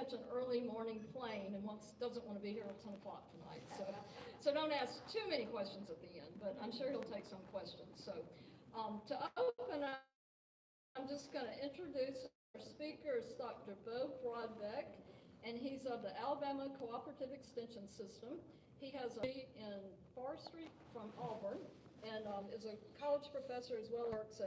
catch an early morning plane and doesn't want to be here at 10 o'clock tonight. So don't ask too many questions at the end, but I'm sure he'll take some questions. So to open up, I'm just going to introduce our speaker, is Dr. Brodbeck, and he's of the Alabama Cooperative Extension System. He has a degree in forestry from Auburn and is a college professor as well as works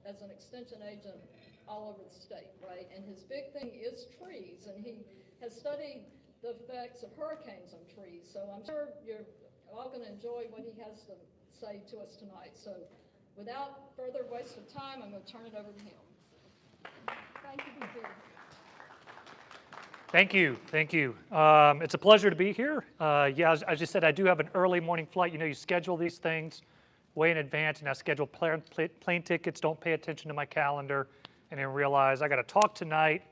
as an extension agent all over the state, right? And his big thing is trees, and he has studied the effects of hurricanes on trees. So I'm sure you're all going to enjoy what he has to say to us tonight. So without further waste of time, I'm going to turn it over to him. Thank you for being here. Thank you. Thank you. It's a pleasure to be here. Yeah, as you said, I do have an early morning flight. You know, you schedule these things way in advance, and I schedule plane tickets, don't pay attention to my calendar, and then realize I got to talk tonight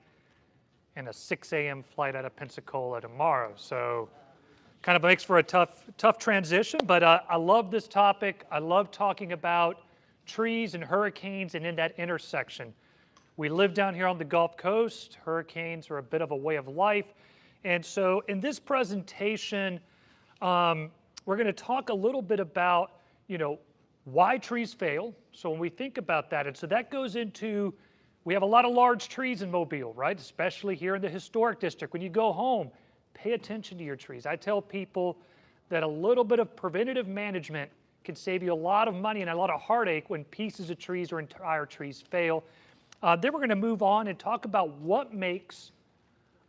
and a 6 a.m. flight out of Pensacola tomorrow. So kind of makes for a tough transition, but I love this topic. I love talking about trees and hurricanes and in that intersection. We live down here on the Gulf Coast. Hurricanes are a bit of a way of life. And so in this presentation, we're going to talk a little bit about, you know, why trees fail. So when we think about that, and so that goes into, we have a lot of large trees in Mobile, right? Especially here in the historic district. When you go home, pay attention to your trees. I tell people that a little bit of preventative management can save you a lot of money and a lot of heartache when pieces of trees or entire trees fail. Then we're going to move on and talk about what makes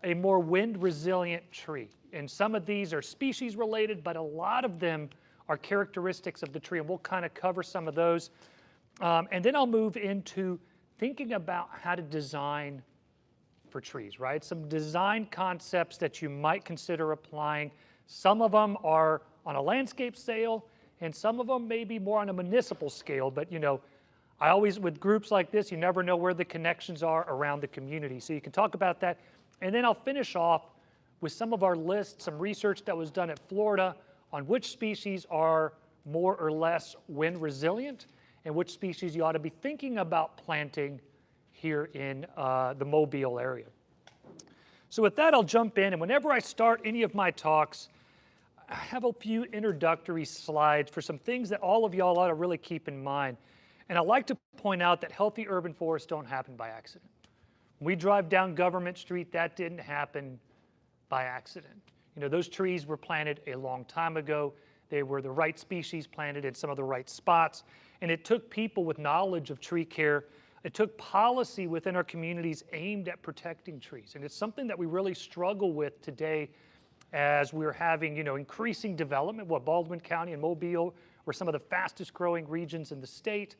a more wind-resilient tree. And some of these are species related, but a lot of them are characteristics of the tree, and we'll kind of cover some of those. And then I'll move into thinking about how to design for trees, right? Some design concepts that you might consider applying. Some of them are on a landscape scale, and some of them may be more on a municipal scale, but you know, I always, with groups like this, you never know where the connections are around the community. So you can talk about that. And then I'll finish off with some of our lists, some research that was done at Florida on which species are more or less wind resilient and which species you ought to be thinking about planting here in the Mobile area. So with that, I'll jump in. And whenever I start any of my talks, I have a few introductory slides for some things that all of y'all ought to really keep in mind. And I like to point out that healthy urban forests don't happen by accident. When we drive down Government Street, that didn't happen by accident. You know, those trees were planted a long time ago. They were the right species planted in some of the right spots. And it took people with knowledge of tree care. It took policy within our communities aimed at protecting trees. And it's something that we really struggle with today as we're having, you know, increasing development. Baldwin County and Mobile were some of the fastest growing regions in the state.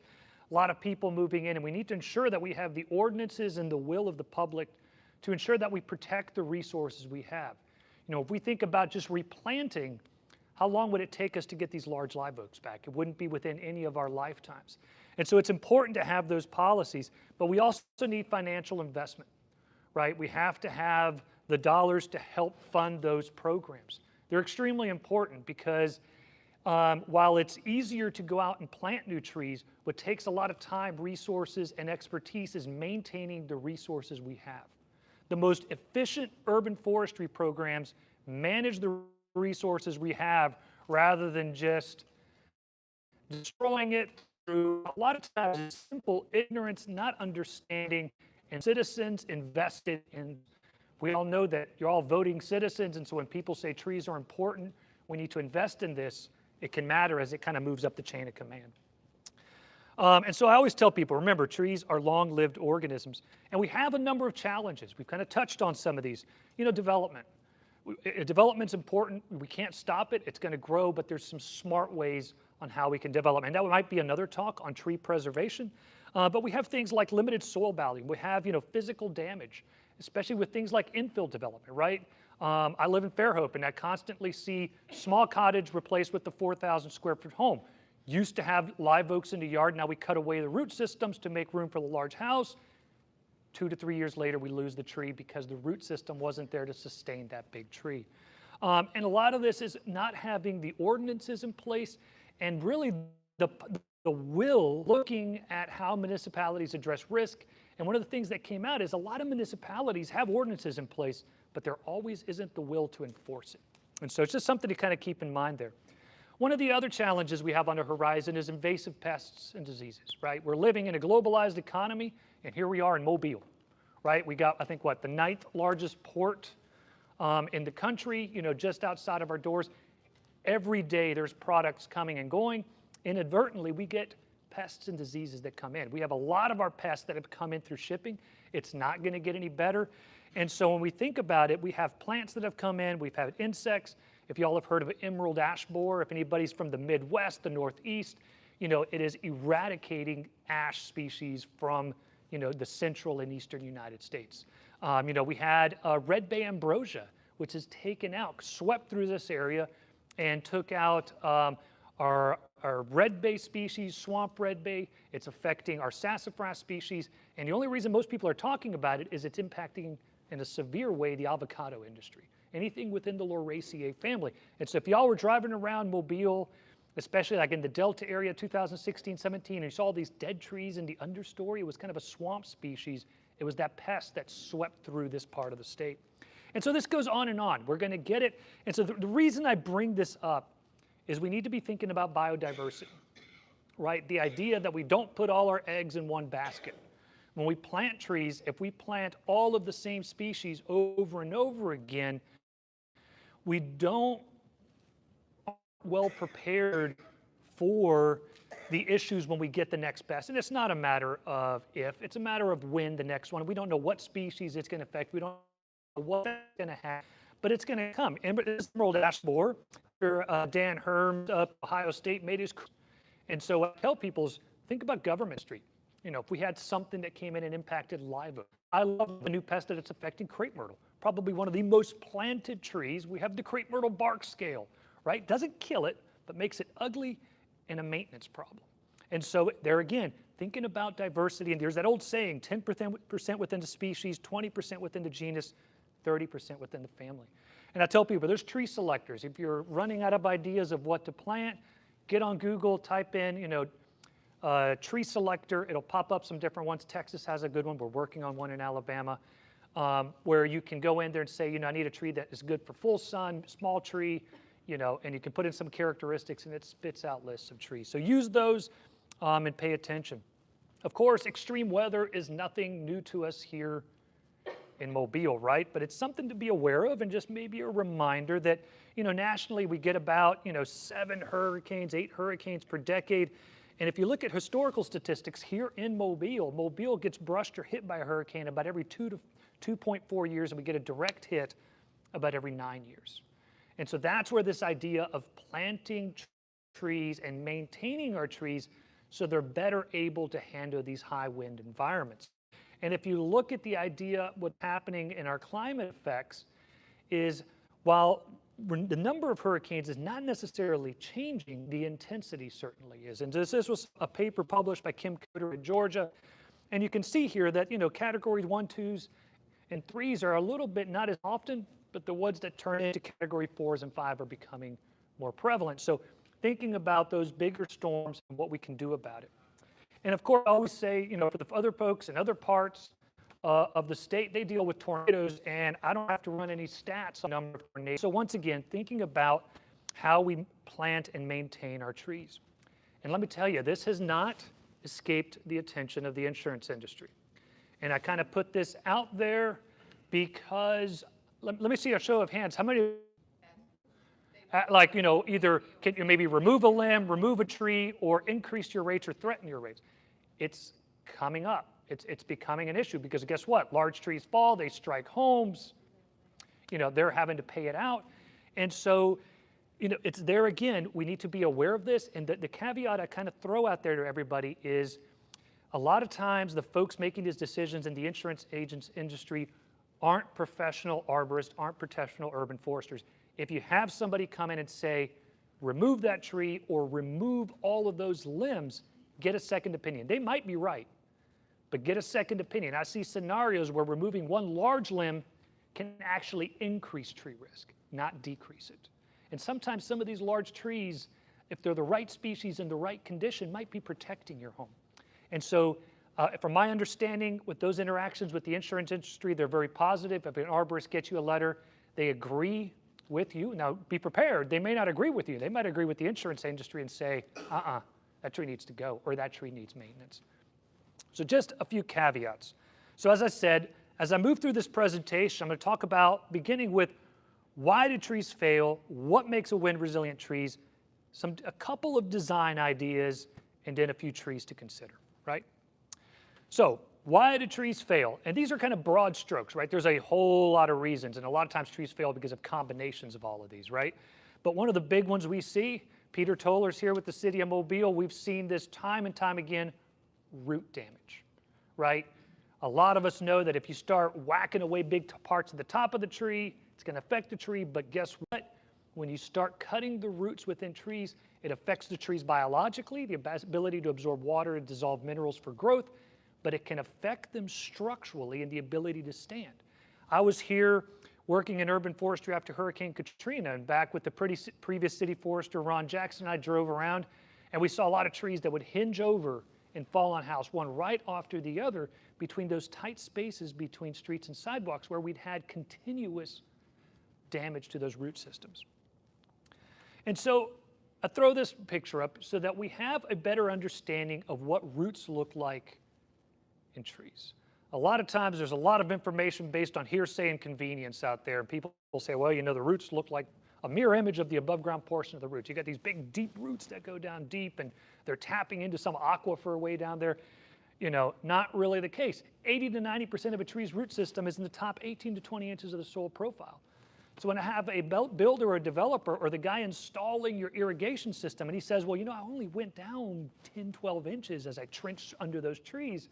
A lot of people moving in, and we need to ensure that we have the ordinances and the will of the public to ensure that we protect the resources we have. You know, if we think about just replanting, how long would it take us to get these large live oaks back? It wouldn't be within any of our lifetimes. And so it's important to have those policies, but we also need financial investment, right? We have to have the dollars to help fund those programs. They're extremely important because while it's easier to go out and plant new trees, what takes a lot of time, resources, and expertise is maintaining the resources we have. The most efficient urban forestry programs manage the resources we have rather than just destroying it through a lot of times simple ignorance, not understanding, and citizens invested in. We all know that you're all voting citizens, and so when people say trees are important, we need to invest in this. It can matter as it kind of moves up the chain of command. And so I always tell people, remember, trees are long-lived organisms, and we have a number of challenges. We've kind of touched on some of these. You know, development. Development's important. We can't stop it. It's going to grow, but there's some smart ways on how we can develop. And that might be another talk on tree preservation. But we have things like limited soil value. We have, you know, physical damage, especially with things like infill development, right? I live in Fairhope, and I constantly see small cottage replaced with the 4,000 square foot home. Used to have live oaks in the yard. Now we cut away the root systems to make room for the large house. 2 to 3 years later, we lose the tree because the root system wasn't there to sustain that big tree. And a lot of this is not having the ordinances in place and really the will, looking at how municipalities address risk And one of the things that came out is a lot of municipalities have ordinances in place, but there always isn't the will to enforce it. And so it's just something to kind of keep in mind there. One of the other challenges we have on the horizon is invasive pests and diseases, right? We're living in a globalized economy, and here we are in Mobile, right? We got, I think, what, the 9th largest port in the country, just outside of our doors. Every day there's products coming and going. Inadvertently, we get pests and diseases that come in. We have a lot of our pests that have come in through shipping. It's not going to get any better. And so when we think about it, we have plants that have come in, we've had insects. If y'all have heard of emerald ash borer, if anybody's from the Midwest, the Northeast, it is eradicating ash species from, the central and eastern United States. We had red bay ambrosia, which is taken out, swept through this area and took out our red bay species, swamp red bay. It's affecting our sassafras species. And the only reason most people are talking about it is it's impacting in a severe way the avocado industry, anything within the Lauraceae family. And so if y'all were driving around Mobile, especially like in the Delta area, 2016, 17, and you saw these dead trees in the understory, it was kind of a swamp species. It was that pest that swept through this part of the state. And so this goes on and on. We're going to get it. And so the reason I bring this up is we need to be thinking about biodiversity, right? The idea that we don't put all our eggs in one basket. When we plant trees, if we plant all of the same species over and over again, we don't well prepared for the issues when we get the next pest. And it's not a matter of if, it's a matter of when the next one. We don't know what species it's going to affect. We don't know what it's going to have, but it's going to come. And this emerald ash borer, Dan Herms up Ohio State made his. And so what I tell people is think about government street. If we had something that came in and impacted live oak. I love the new pest that it's affecting crepe myrtle. Probably one of the most planted trees. We have the crepe myrtle bark scale, right? Doesn't kill it, but makes it ugly and a maintenance problem. And so there again, thinking about diversity, and there's that old saying, 10% within the species, 20% within the genus, 30% within the family. And I tell people, there's tree selectors. If you're running out of ideas of what to plant, get on Google, type in, tree selector. It'll pop up some different ones. Texas has a good one. We're working on one in Alabama, where you can go in there and say, I need a tree that is good for full sun, small tree, and you can put in some characteristics and it spits out lists of trees. So use those and pay attention. Of course, extreme weather is nothing new to us here in Mobile, right? But it's something to be aware of, and just maybe a reminder that, nationally we get about, 7 hurricanes, 8 hurricanes per decade. And if you look at historical statistics here in Mobile gets brushed or hit by a hurricane about every 2 to 2.4 years, and we get a direct hit about every 9 years. And so that's where this idea of planting trees and maintaining our trees so they're better able to handle these high wind environments. And if you look at the idea, what's happening in our climate effects is while the number of hurricanes is not necessarily changing, the intensity certainly is. And this was a paper published by Chimp in Georgia. And you can see here that, categories 1, 2s, and 3s are a little bit not as often, but the ones that turn into category 4s and 5 are becoming more prevalent. So thinking about those bigger storms and what we can do about it. And of course, I always say, for the other folks in other parts of the state, they deal with tornadoes, and I don't have to run any stats on the number of tornadoes. So once again, thinking about how we plant and maintain our trees. And let me tell you, this has not escaped the attention of the insurance industry. And I kind of put this out there because, let me see a show of hands. How many, either can you maybe remove a limb, remove a tree, or increase your rates or threaten your rates? It's coming up. It's becoming an issue because guess what? Large trees fall, they strike homes, they're having to pay it out. And so, it's there again, we need to be aware of this. And the caveat I kind of throw out there to everybody is a lot of times the folks making these decisions in the insurance agents industry aren't professional arborists, aren't professional urban foresters. If you have somebody come in and say, remove that tree or remove all of those limbs, get a second opinion. They might be right, but get a second opinion. I see scenarios where removing one large limb can actually increase tree risk, not decrease it. And sometimes some of these large trees, if they're the right species in the right condition, might be protecting your home. And so From my understanding, with those interactions with the insurance industry, they're very positive. If an arborist gets you a letter, they agree with you. Now, be prepared. They may not agree with you. They might agree with the insurance industry and say, that tree needs to go, or that tree needs maintenance. So just a few caveats. So as I said, as I move through this presentation, I'm going to talk about beginning with why do trees fail, what makes a wind-resilient trees, a couple of design ideas, and then a few trees to consider, right? So why do trees fail? And these are kind of broad strokes, right? There's a whole lot of reasons, and a lot of times trees fail because of combinations of all of these, right? But one of the big ones we see, Peter Toller's here with the city of Mobile, we've seen this time and time again, root damage, right? A lot of us know that if you start whacking away big parts of the top of the tree, it's going to affect the tree, but guess what? When you start cutting the roots within trees, it affects the trees biologically, the ability to absorb water and dissolve minerals for growth, but it can affect them structurally and the ability to stand. I was here working in urban forestry after Hurricane Katrina, and back with the previous city forester, Ron Jackson, I drove around, and we saw a lot of trees that would hinge over and fall on house, one right after the other, between those tight spaces between streets and sidewalks where we'd had continuous damage to those root systems. And so I throw this picture up so that we have a better understanding of what roots look like in trees. A lot of times there's a lot of information based on hearsay and convenience out there. And people will say, well, you know, the roots look like a mirror image of the above ground portion of the roots. You got these big, deep roots that go down deep and they're tapping into some aquifer way down there. You know, not really the case. 80 to 90% of a tree's root system is in the top 18 to 20 inches of the soil profile. So when I have a builder or a developer or the guy installing your irrigation system and he says, well, you know, I only went down 10, 12 inches as I trenched under those trees,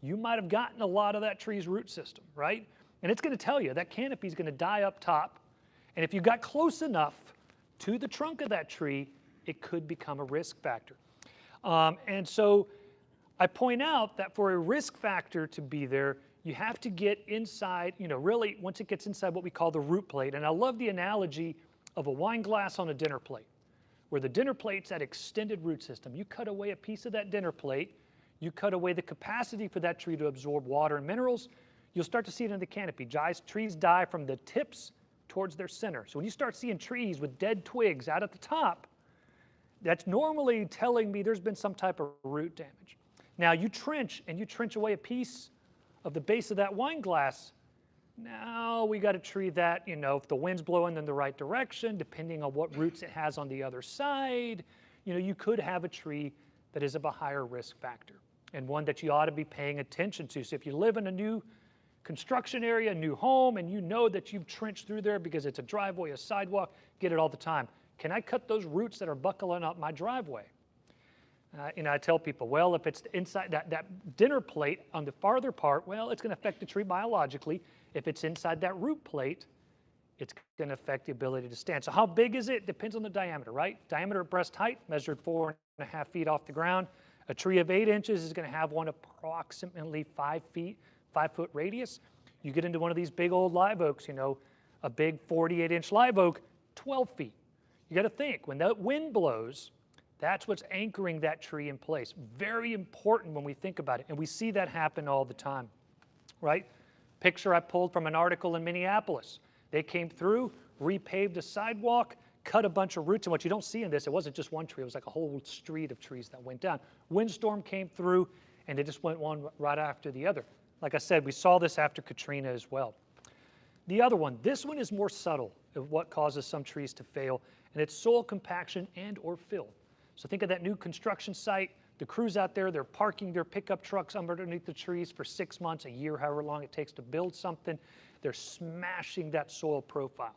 you might have gotten a lot of that tree's root system, right? And it's going to tell you that canopy is going to die up top. And if you got close enough to the trunk of that tree, it could become a risk factor. And so I point out that for a risk factor to be there, you have to get inside, you know, really once it gets inside what we call the root plate. And I love the analogy of a wine glass on a dinner plate, where the dinner plate's that extended root system. You cut away a piece of that dinner plate, you cut away the capacity for that tree to absorb water and minerals, you'll start to see it in the canopy. Trees die from the tips towards their center. So when you start seeing trees with dead twigs out at the top, that's normally telling me there's been some type of root damage. Now you trench away a piece of the base of that wine glass. Now we got a tree that, you know, if the wind's blowing in the right direction, depending on what roots it has on the other side, you know, you could have a tree that is of a higher risk factor and one that you ought to be paying attention to. So if you live in a new construction area, a new home, and you know that you've trenched through there because it's a driveway, a sidewalk, get it all the time. Can I cut those roots that are buckling up my driveway? You know, I tell people, well, if it's inside that dinner plate on the farther part, well, it's going to affect the tree biologically. If it's inside that root plate, it's going to affect the ability to stand. So how big is it? Depends on the diameter, right? Diameter at breast height, measured 4.5 feet off the ground. A tree of 8 inches is going to have one approximately 5 foot radius. You get into one of these big old live oaks, you know, a big 48-inch live oak, 12 feet. You got to think, when that wind blows, that's what's anchoring that tree in place. Very important when we think about it, and we see that happen all the time, right? Picture I pulled from an article in Minneapolis. They came through, repaved a sidewalk, cut a bunch of roots, and what you don't see in this, it wasn't just one tree, it was like a whole street of trees that went down. Windstorm came through, and they just went one right after the other. Like I said, we saw this after Katrina as well. The other one, this one is more subtle of what causes some trees to fail, and it's soil compaction and or fill. So think of that new construction site, the crews out there, they're parking their pickup trucks underneath the trees for 6 months, a year, however long it takes to build something. They're smashing that soil profile.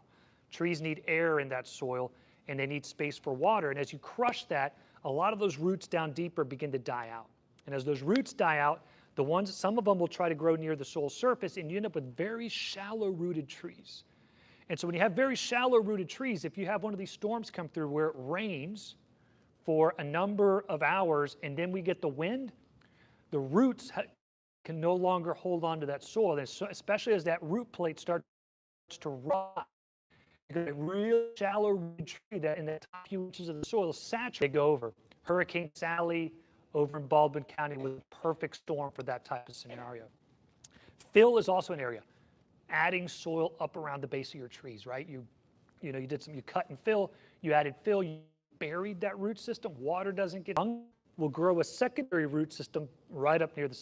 Trees need air in that soil, and they need space for water. And as you crush that, a lot of those roots down deeper begin to die out. And as those roots die out, some of them will try to grow near the soil surface, and you end up with very shallow rooted trees. And so when you have very shallow rooted trees, if you have one of these storms come through where it rains for a number of hours and then we get the wind, the roots can no longer hold on to that soil, especially as that root plate starts to rot. You get a real shallow rooted tree that in the top few inches of the soil saturate, they go over. Hurricane Sally, over in Baldwin County was a perfect storm for that type of scenario. Fill is also an area. Adding soil up around the base of your trees, right? You cut and fill, you added fill, you buried that root system, water doesn't get will grow a secondary root system right up near the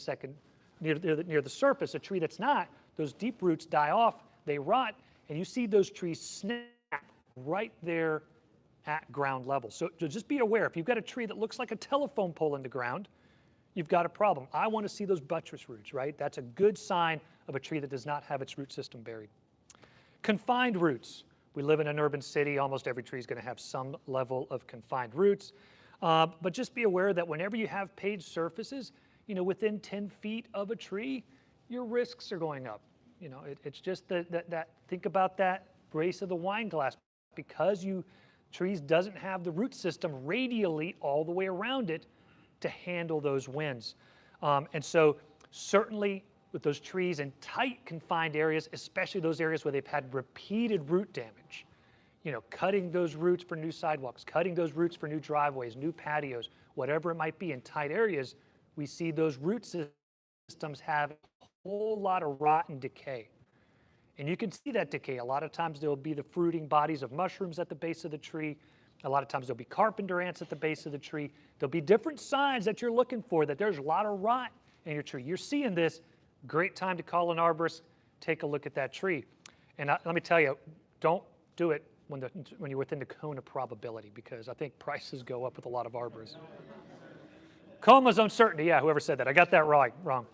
surface. A tree that's not, those deep roots die off, they rot, and you see those trees snap right there at ground level. So just be aware, if you've got a tree that looks like a telephone pole in the ground, you've got a problem. I want to see those buttress roots, right? That's a good sign of a tree that does not have its root system buried. Confined roots. We live in an urban city. Almost every tree is going to have some level of confined roots. But just be aware that whenever you have paved surfaces, within 10 feet of a tree, your risks are going up. It's just that think about that brace of the wine glass. Because trees doesn't have the root system radially all the way around it to handle those winds. And so certainly with those trees in tight confined areas, especially those areas where they've had repeated root damage, cutting those roots for new sidewalks, cutting those roots for new driveways, new patios, whatever it might be in tight areas, we see those root systems have a whole lot of rot and decay. And you can see that decay. A lot of times there will be the fruiting bodies of mushrooms at the base of the tree. A lot of times there'll be carpenter ants at the base of the tree. There'll be different signs that you're looking for that there's a lot of rot in your tree. You're seeing this, great time to call an arborist, take a look at that tree. And let me tell you, don't do it when you're within the cone of probability, because I think prices go up with a lot of arborists. Coma's uncertainty, yeah, whoever said that. I got that wrong.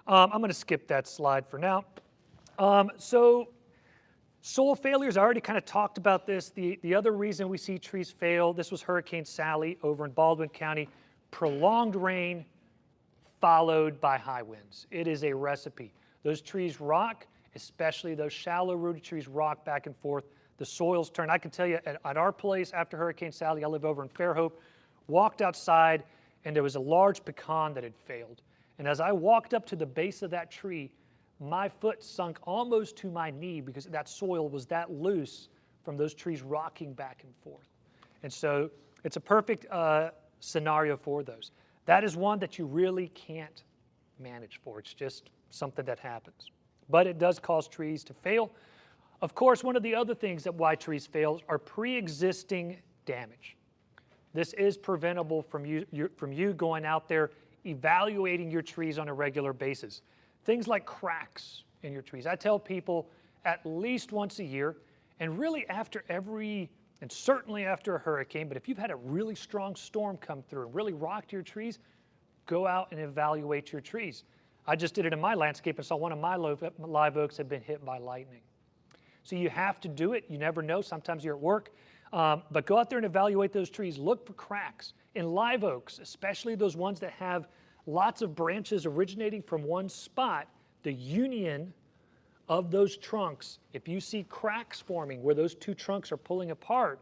I'm going to skip that slide for now. So soil failures, I already kind of talked about this. The other reason we see trees fail, this was Hurricane Sally over in Baldwin County, prolonged rain followed by high winds. It is a recipe. Those trees rock, especially those shallow rooted trees rock back and forth. The soils turn. I can tell you at our place after Hurricane Sally, I live over in Fairhope, walked outside and there was a large pecan that had failed. And as I walked up to the base of that tree, my foot sunk almost to my knee because that soil was that loose from those trees rocking back and forth. And so it's a perfect scenario for those. That is one that you really can't manage for. It's just something that happens. But it does cause trees to fail. Of course, one of the other things that why trees fail are pre-existing damage. This is preventable from you going out there evaluating your trees on a regular basis. Things like cracks in your trees. I tell people at least once a year, and really after and certainly after a hurricane, but if you've had a really strong storm come through and really rocked your trees, go out and evaluate your trees. I just did it in my landscape and saw one of my live oaks had been hit by lightning. So you have to do it. You never know. Sometimes you're at work. But go out there and evaluate those trees. Look for cracks. In live oaks, especially those ones that have lots of branches originating from one spot, the union of those trunks, if you see cracks forming where those two trunks are pulling apart,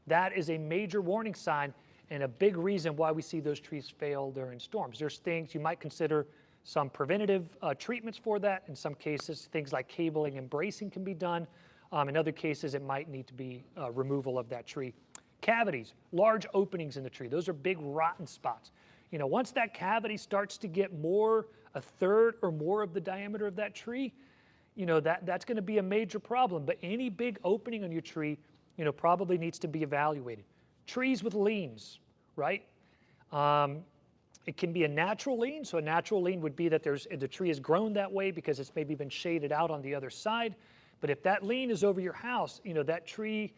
that is a major warning sign and a big reason why we see those trees fail during storms. There's things you might consider some preventative treatments for that. In some cases, things like cabling and bracing can be done. In other cases, it might need to be removal of that tree. Cavities, large openings in the tree. Those are big rotten spots. Once that cavity starts to get a third or more of the diameter of that tree, that's going to be a major problem. But any big opening on your tree, probably needs to be evaluated. Trees with leans, right? It can be a natural lean. So a natural lean would be that the tree has grown that way because it's maybe been shaded out on the other side. But if that lean is over your house, that tree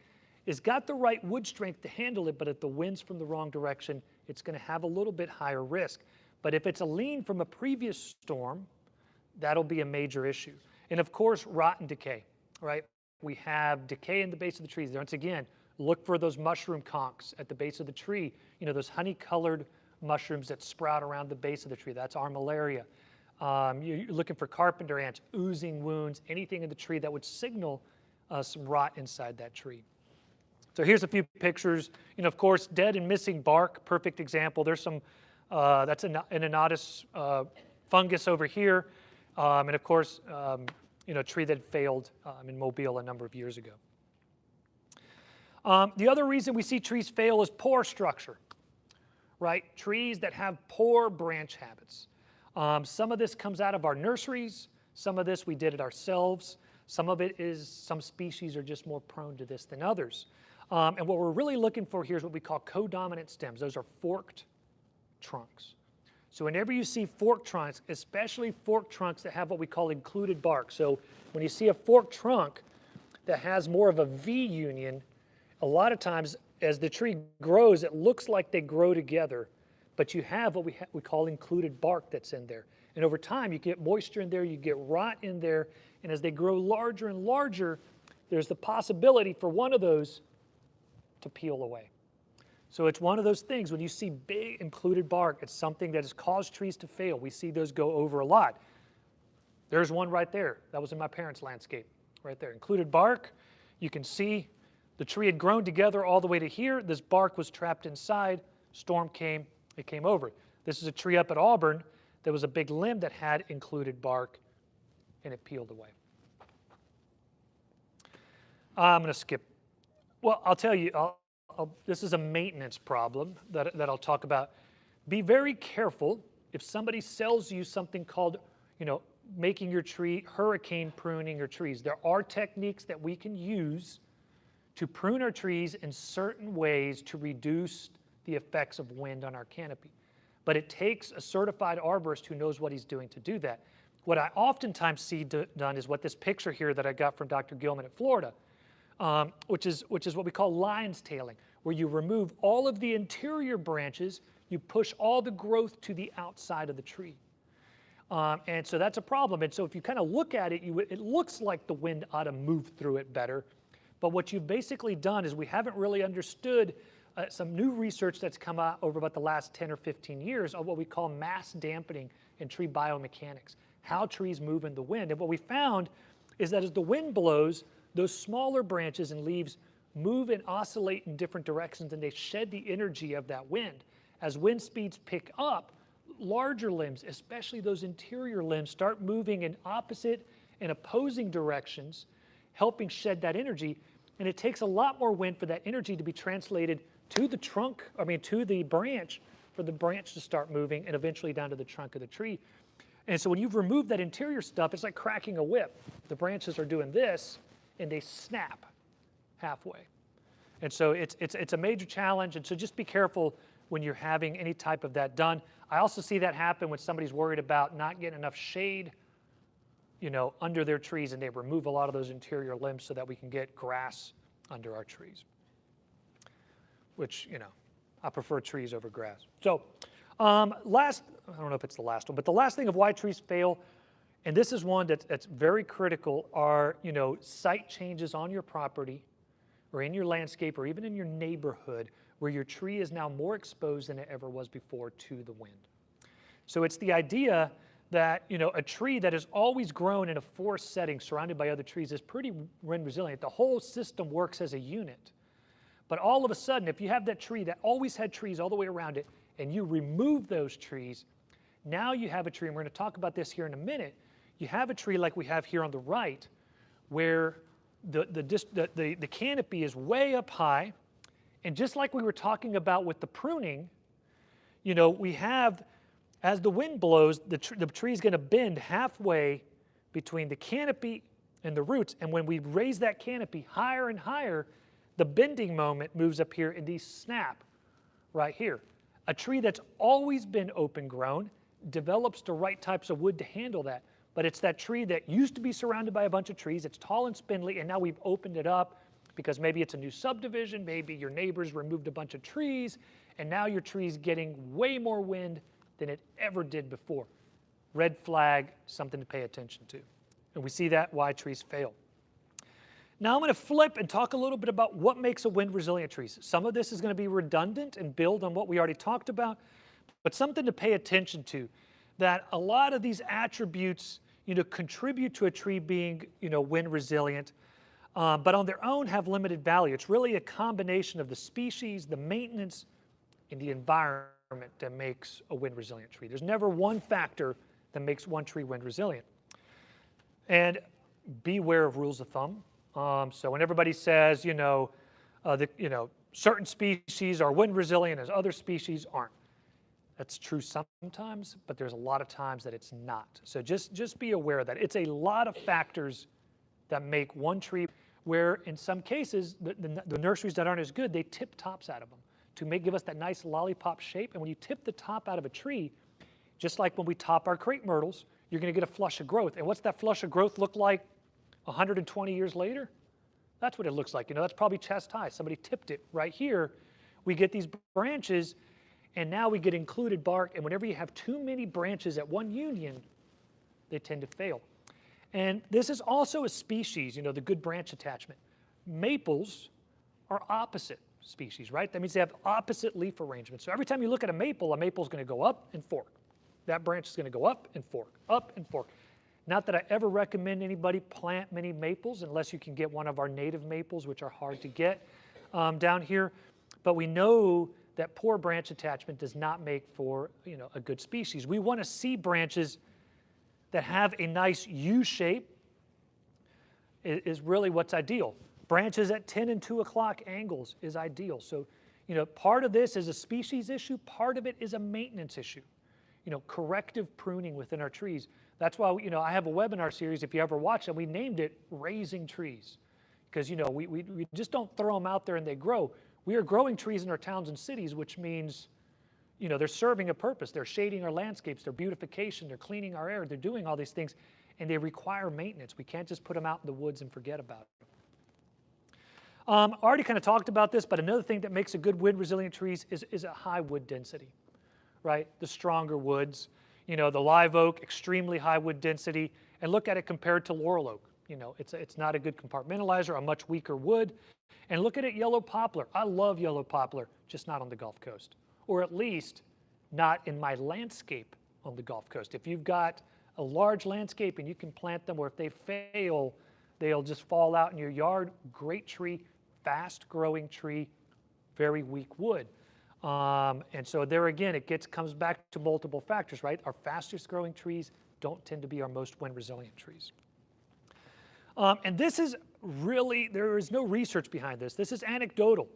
has got the right wood strength to handle it, but if the wind's from the wrong direction, it's going to have a little bit higher risk. But if it's a lean from a previous storm, that'll be a major issue. And of course, rot and decay, right? We have decay in the base of the trees. Once again, look for those mushroom conchs at the base of the tree, those honey-colored mushrooms that sprout around the base of the tree. That's armillaria. You're looking for carpenter ants, oozing wounds, anything in the tree that would signal some rot inside that tree. So here's a few pictures. Of course, dead and missing bark, perfect example. There's some, that's an Anatus fungus over here. And of course, a tree that failed in Mobile a number of years ago. The other reason we see trees fail is poor structure, right? Trees that have poor branch habits. Some of this comes out of our nurseries. Some of this we did it ourselves. Some of it is some species are just more prone to this than others. And what we're really looking for here is what we call codominant stems. Those are forked trunks. So whenever you see forked trunks, especially forked trunks that have what we call included bark. So when you see a forked trunk that has more of a V union, a lot of times as the tree grows, it looks like they grow together, but you have what we call included bark that's in there. And over time, you get moisture in there, you get rot in there, and as they grow larger and larger, there's the possibility for one of those to peel away. So it's one of those things, when you see big included bark, it's something that has caused trees to fail. We see those go over a lot. There's one right there. That was in my parents' landscape, right there. Included bark, you can see the tree had grown together all the way to here. This bark was trapped inside. Storm came, it came over. This is a tree up at Auburn. There was a big limb that had included bark, and it peeled away. I'm going to skip. Well, I'll tell you, this is a maintenance problem that I'll talk about. Be very careful if somebody sells you something called, making your tree, hurricane pruning your trees. There are techniques that we can use to prune our trees in certain ways to reduce the effects of wind on our canopy. But it takes a certified arborist who knows what he's doing to do that. What I oftentimes see done is what this picture here that I got from Dr. Gilman at Florida, which is what we call lion's tailing, where you remove all of the interior branches, you push all the growth to the outside of the tree. And so that's a problem. And so if you kind of look at it, it looks like the wind ought to move through it better. But what you've basically done is we haven't really understood some new research that's come out over about the last 10 or 15 years of what we call mass dampening in tree biomechanics, how trees move in the wind. And what we found is that as the wind blows, those smaller branches and leaves move and oscillate in different directions, and they shed the energy of that wind. As wind speeds pick up, larger limbs, especially those interior limbs, start moving in opposite and opposing directions, helping shed that energy. And it takes a lot more wind for that energy to be translated to the trunk, to the branch, for the branch to start moving and eventually down to the trunk of the tree. And so when you've removed that interior stuff, it's like cracking a whip. The branches are doing this, and they snap halfway. And so it's a major challenge, and so just be careful when you're having any type of that done. I also see that happen when somebody's worried about not getting enough shade, under their trees, and they remove a lot of those interior limbs so that we can get grass under our trees, which, I prefer trees over grass. So I don't know if it's the last one, but the last thing of why trees fail, and this is one that's very critical, are, site changes on your property or in your landscape or even in your neighborhood where your tree is now more exposed than it ever was before to the wind. So it's the idea that, a tree that has always grown in a forest setting surrounded by other trees is pretty wind resilient. The whole system works as a unit. But all of a sudden, if you have that tree that always had trees all the way around it, and you remove those trees, now you have a tree, and we're going to talk about this here in a minute, you have a tree like we have here on the right, where the canopy is way up high, and just like we were talking about with the pruning, we have, as the wind blows, the tree is going to bend halfway between the canopy and the roots, and when we raise that canopy higher and higher, the bending moment moves up here, and these snap right here. A tree that's always been open grown develops the right types of wood to handle that. But it's that tree that used to be surrounded by a bunch of trees, it's tall and spindly, and now we've opened it up because maybe it's a new subdivision, maybe your neighbors removed a bunch of trees, and now your tree's getting way more wind than it ever did before. Red flag, something to pay attention to. And we see that why trees fail. Now I'm going to flip and talk a little bit about what makes a wind-resilient tree. Some of this is going to be redundant and build on what we already talked about, but something to pay attention to, that a lot of these attributes, contribute to a tree being, wind-resilient, but on their own have limited value. It's really a combination of the species, the maintenance, and the environment that makes a wind-resilient tree. There's never one factor that makes one tree wind-resilient. And beware of rules of thumb. So when everybody says, certain species are wind resilient as other species aren't. That's true sometimes, but there's a lot of times that it's not. So just be aware of that. It's a lot of factors that make one tree, where in some cases, the nurseries that aren't as good, they tip tops out of them to give us that nice lollipop shape. And when you tip the top out of a tree, just like when we top our crepe myrtles, you're going to get a flush of growth. And what's that flush of growth look like 120 years later? That's what it looks like. You know, that's probably chest high. Somebody tipped it right here. We get these branches, and now we get included bark. And whenever you have too many branches at one union, they tend to fail. And this is also a species, you know, the good branch attachment. Maples are opposite species, right? That means they have opposite leaf arrangements. So every time you look at a maple is going to go up and fork. That branch is going to go up and fork, up and fork. Not that I ever recommend anybody plant many maples unless you can get one of our native maples, which are hard to get down here. But we know that poor branch attachment does not make for, you know, a good species. We want to see branches that have a nice U shape is really what's ideal. Branches at 10 and 2 o'clock angles is ideal. So, you know, part of this is a species issue, part of it is a maintenance issue. You know, corrective pruning within our trees. That's why, you know, I have a webinar series, if you ever watch it, we named it Raising Trees. Because, you know, we just don't throw them out there and they grow. We are growing trees in our towns and cities, which means, you know, they're serving a purpose. They're shading our landscapes, they're beautification, they're cleaning our air, they're doing all these things, and they require maintenance. We can't just put them out in the woods and forget about it. I already kind of talked about this, but another thing that makes a good wind resilient trees is a high wood density, right? The stronger woods, you know, the live oak, extremely high wood density, and look at it compared to laurel oak. You know, it's not a good compartmentalizer, a much weaker wood. And look at it, yellow poplar. I love yellow poplar, just not on the Gulf Coast, or at least not in my landscape on the Gulf Coast. If you've got a large landscape and you can plant them, or if they fail, they'll just fall out in your yard. Great tree, fast growing tree, very weak wood. And so there again, comes back to multiple factors, right? Our fastest growing trees don't tend to be our most wind resilient trees. And this is really, there is no research behind this. This is anecdotal.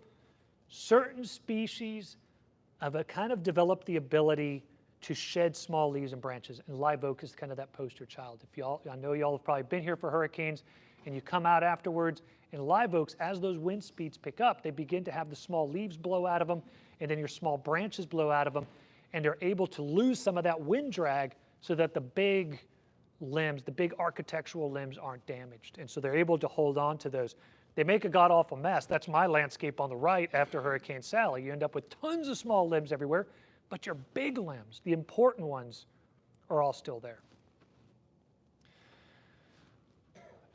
Certain species have kind of developed the ability to shed small leaves and branches, and live oak is kind of that poster child. I know y'all have probably been here for hurricanes, and you come out afterwards, and live oaks, as those wind speeds pick up, they begin to have the small leaves blow out of them, and then your small branches blow out of them, and they're able to lose some of that wind drag so that the big limbs, the big architectural limbs aren't damaged. And so they're able to hold on to those. They make a god-awful mess. That's my landscape on the right after Hurricane Sally. You end up with tons of small limbs everywhere, but your big limbs, the important ones, are all still there.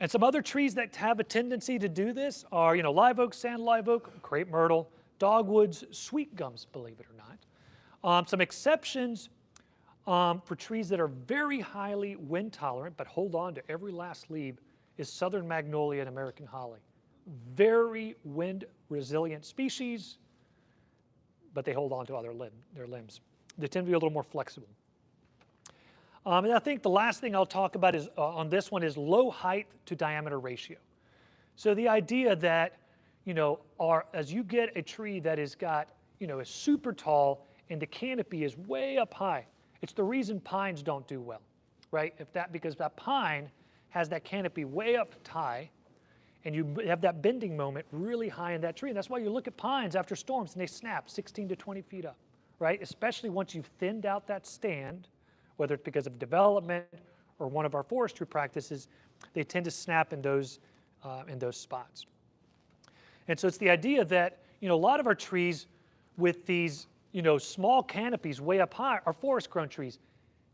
And some other trees that have a tendency to do this are, you know, live oak, sand live oak, crepe myrtle, dogwoods, sweet gums, believe it or not. Some exceptions for trees that are very highly wind tolerant but hold on to every last leaf is southern magnolia and American holly. Very wind resilient species, but they hold on to their limbs. They tend to be a little more flexible. And I think the last thing I'll talk about is on this one is low height to diameter ratio. So the idea that, you know, as you get a tree that is super tall and the canopy is way up high, it's the reason pines don't do well, right? Because that pine has that canopy way up high, and you have that bending moment really high in that tree. And that's why you look at pines after storms and they snap 16 to 20 feet up, right? Especially once you've thinned out that stand, whether it's because of development or one of our forestry practices, they tend to snap in those spots. And so it's the idea that, you know, a lot of our trees with these, you know, small canopies way up high are forest-grown trees.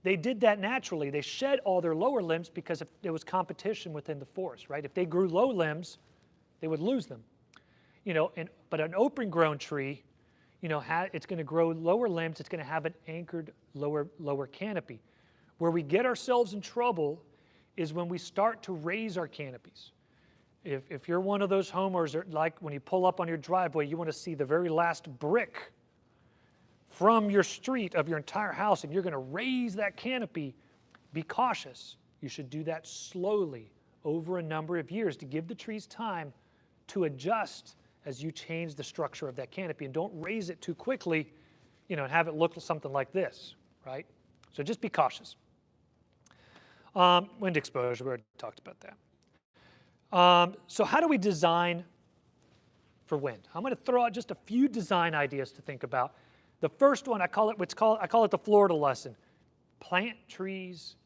They did that naturally. They shed all their lower limbs because there was competition within the forest, right? If they grew low limbs, they would lose them. You know, but an open-grown tree, you know, it's going to grow lower limbs. It's going to have an anchored lower canopy. Where we get ourselves in trouble is when we start to raise our canopies. If you're one of those homeowners, like when you pull up on your driveway, you want to see the very last brick from your street of your entire house, and you're going to raise that canopy, be cautious. You should do that slowly over a number of years to give the trees time to adjust as you change the structure of that canopy. And don't raise it too quickly. and have it look something like this, right? So just be cautious. Wind exposure, we already talked about that. So how do we design for wind? I'm going to throw out just a few design ideas to think about. The first one, I call it the Florida lesson. Plant trees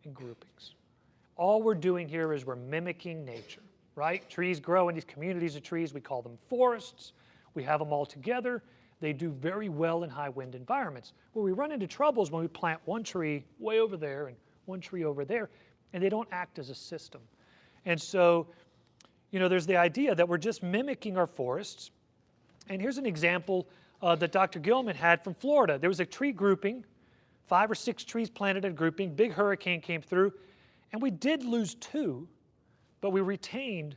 in groupings. All we're doing here is we're mimicking nature, right? Trees grow in these communities of trees. We call them forests. We have them all together. They do very well in high wind environments. Where we run into trouble is when we plant one tree way over there and one tree over there, and they don't act as a system. And so, there's the idea that we're just mimicking our forests. And here's an example that Dr. Gilman had from Florida. There was a tree grouping, 5 or 6 trees planted in a grouping, big hurricane came through, and we did lose 2, but we retained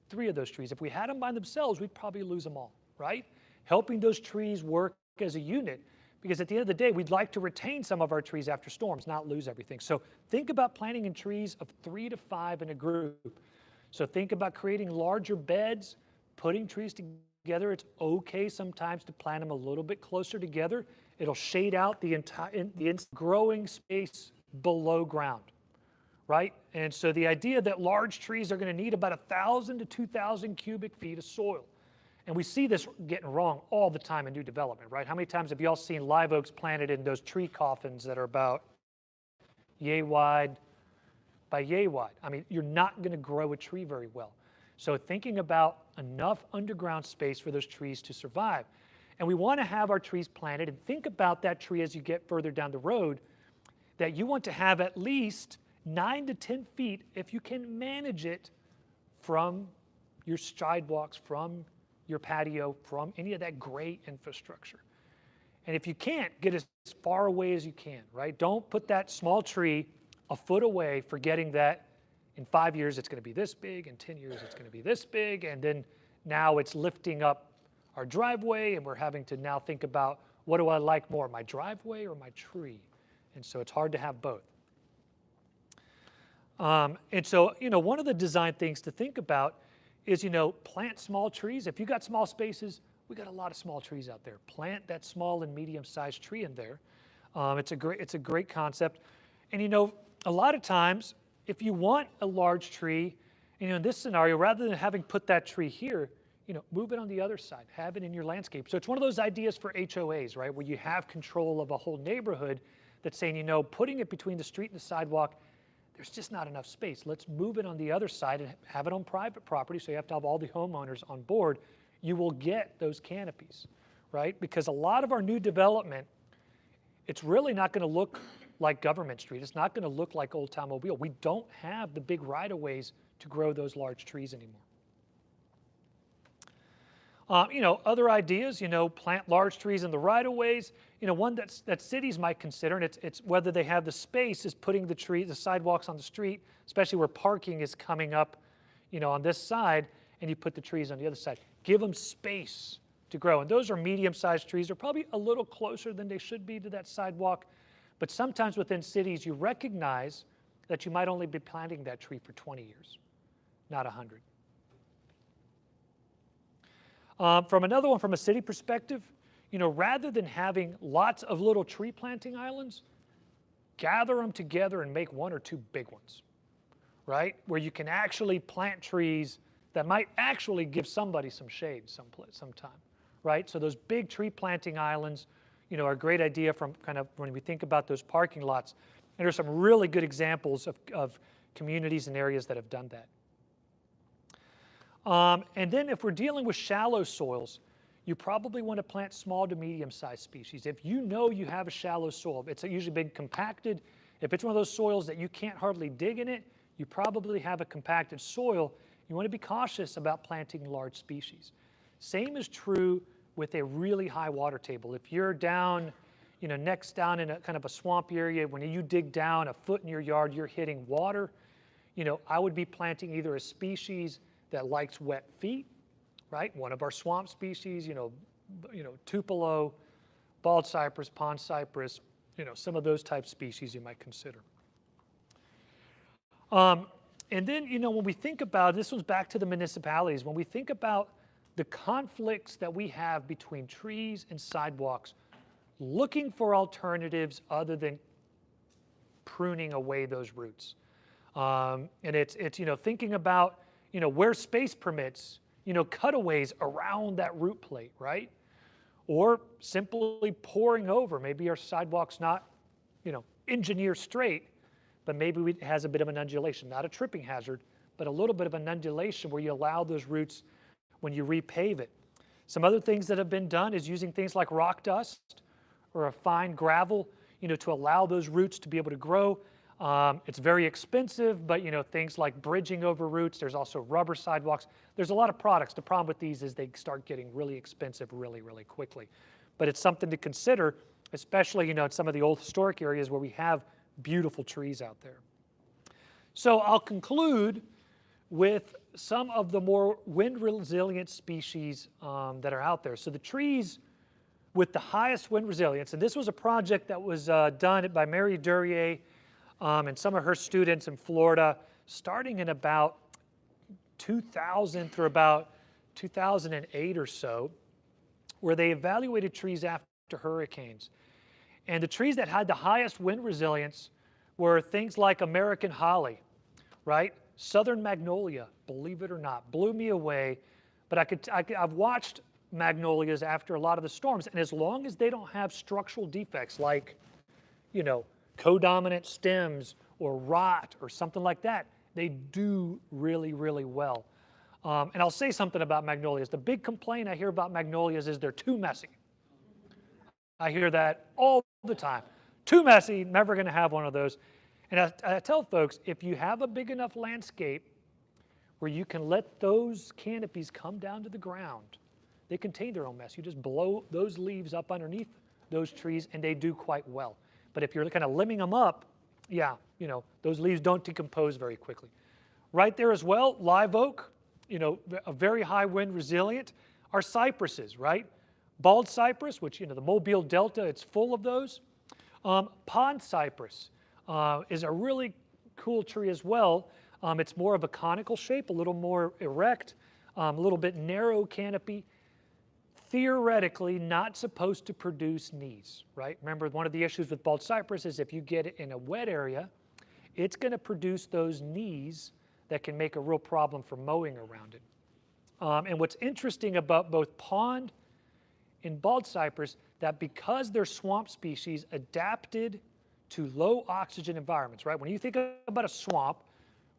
3 of those trees. If we had them by themselves, we'd probably lose them all, right? Helping those trees work as a unit, because at the end of the day, we'd like to retain some of our trees after storms, not lose everything. So think about planting in trees of 3 to 5 in a group. So think about creating larger beds, putting trees together. It's okay sometimes to plant them a little bit closer together. It'll shade out the growing space below ground, right? And so the idea that large trees are going to need about 1,000 to 2,000 cubic feet of soil. And we see this getting wrong all the time in new development, right? How many times have you all seen live oaks planted in those tree coffins that are about yay wide by yay wide? I mean, you're not going to grow a tree very well. So thinking about enough underground space for those trees to survive. And we want to have our trees planted, and think about that tree as you get further down the road, that you want to have at least 9 to 10 feet, if you can manage it, from your sidewalks, from your patio, from any of that gray infrastructure. And if you can't, get as far away as you can, right? Don't put that small tree a foot away, forgetting that in 5 years it's going to be this big, in 10 years it's going to be this big, and then now it's lifting up our driveway, and we're having to now think about, what do I like more, my driveway or my tree? And so it's hard to have both. And so, one of the design things to think about is, plant small trees. If you got small spaces, we got a lot of small trees out there. Plant that small and medium-sized tree in there. It's a great concept. And a lot of times, if you want a large tree, in this scenario, rather than having put that tree here, move it on the other side, have it in your landscape. So it's one of those ideas for HOAs, right, where you have control of a whole neighborhood that's saying, putting it between the street and the sidewalk, there's just not enough space. Let's move it on the other side and have it on private property, so you have to have all the homeowners on board. You will get those canopies, right? Because a lot of our new development, it's really not going to look like Government Street. It's not going to look like Old Town Mobile. We don't have the big right-of-ways to grow those large trees anymore. Other ideas, plant large trees in the right-of-ways. One that cities might consider, and it's whether they have the space, is putting the sidewalks on the street, especially where parking is coming up, on this side, and you put the trees on the other side. Give them space to grow. And those are medium-sized trees. They're probably a little closer than they should be to that sidewalk. But sometimes within cities, you recognize that you might only be planting that tree for 20 years, not 100. From another one, from a city perspective, rather than having lots of little tree planting islands, gather them together and make 1 or 2 big ones, right? Where you can actually plant trees that might actually give somebody some shade sometime, right? So those big tree planting islands, are a great idea from kind of when we think about those parking lots. And there's some really good examples of communities and areas that have done that. And then if we're dealing with shallow soils, you probably want to plant small to medium-sized species. If you have a shallow soil, it's usually been compacted. If it's one of those soils that you can't hardly dig in it, you probably have a compacted soil. You want to be cautious about planting large species. Same is true with a really high water table. If you're down, next down in a kind of a swamp area, when you dig down a foot in your yard, you're hitting water. I would be planting either a species that likes wet feet, right? One of our swamp species, tupelo, bald cypress, pond cypress, some of those type species you might consider. And then, when we think about, this one's back to the municipalities, when we think about the conflicts that we have between trees and sidewalks, looking for alternatives other than pruning away those roots. And it's thinking about, where space permits, cutaways around that root plate, right? Or simply pouring over. Maybe our sidewalk's not, engineered straight, but maybe it has a bit of an undulation, not a tripping hazard, but a little bit of an undulation where you allow those roots when you repave it. Some other things that have been done is using things like rock dust or a fine gravel, to allow those roots to be able to grow. It's very expensive, but things like bridging over roots. There's also rubber sidewalks. There's a lot of products. The problem with these is they start getting really expensive really, really quickly. But it's something to consider, especially in some of the old historic areas where we have beautiful trees out there. So I'll conclude with some of the more wind resilient species that are out there. So the trees with the highest wind resilience, and this was a project that was done by Mary Duryea and some of her students in Florida, starting in about 2000 through about 2008 or so, where they evaluated trees after hurricanes. And the trees that had the highest wind resilience were things like American holly, right? Southern magnolia, believe it or not, blew me away. But I've watched magnolias after a lot of the storms, and as long as they don't have structural defects like, codominant stems or rot or something like that, they do really, really well. And I'll say something about magnolias. The big complaint I hear about magnolias is they're too messy. I hear that all the time. Too messy, never going to have one of those. And I tell folks, if you have a big enough landscape where you can let those canopies come down to the ground, they contain their own mess. You just blow those leaves up underneath those trees, and they do quite well. But if you're kind of limbing them up, yeah, those leaves don't decompose very quickly. Right there as well, live oak, a very high wind resilient, are cypresses, right? Bald cypress, which, the Mobile Delta, it's full of those. Pond cypress is a really cool tree as well. It's more of a conical shape, a little more erect, a little bit narrow canopy. Theoretically not supposed to produce knees, right? Remember, one of the issues with bald cypress is if you get it in a wet area, it's going to produce those knees that can make a real problem for mowing around it. And what's interesting about both pond and bald cypress, that because they're swamp species adapted to low oxygen environments, right? When you think about a swamp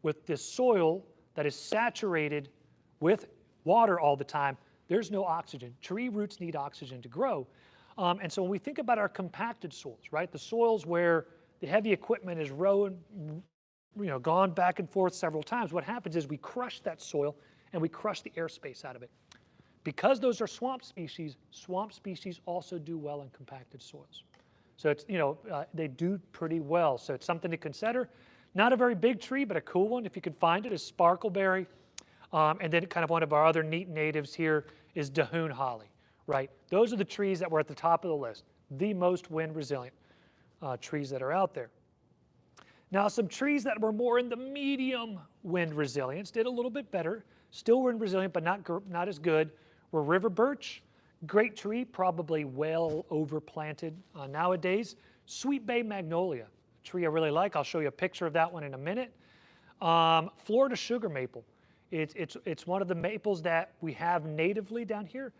with this soil that is saturated with water all the time, there's no oxygen. Tree roots need oxygen to grow. And so when we think about our compacted soils, right, the soils where the heavy equipment is gone back and forth several times, what happens is we crush that soil and we crush the airspace out of it. Because those are swamp species also do well in compacted soils. So it's, they do pretty well. So it's something to consider. Not a very big tree, but a cool one if you can find it is sparkleberry. And then kind of one of our other neat natives here is Dahoon holly, right? Those are the trees that were at the top of the list, the most wind resilient trees that are out there. Now, some trees that were more in the medium wind resilience did a little bit better, still wind resilient, but not as good, were river birch, great tree, probably well overplanted nowadays. Sweet bay magnolia, a tree I really like. I'll show you a picture of that one in a minute. Florida sugar maple. It's one of the maples that we have natively down here.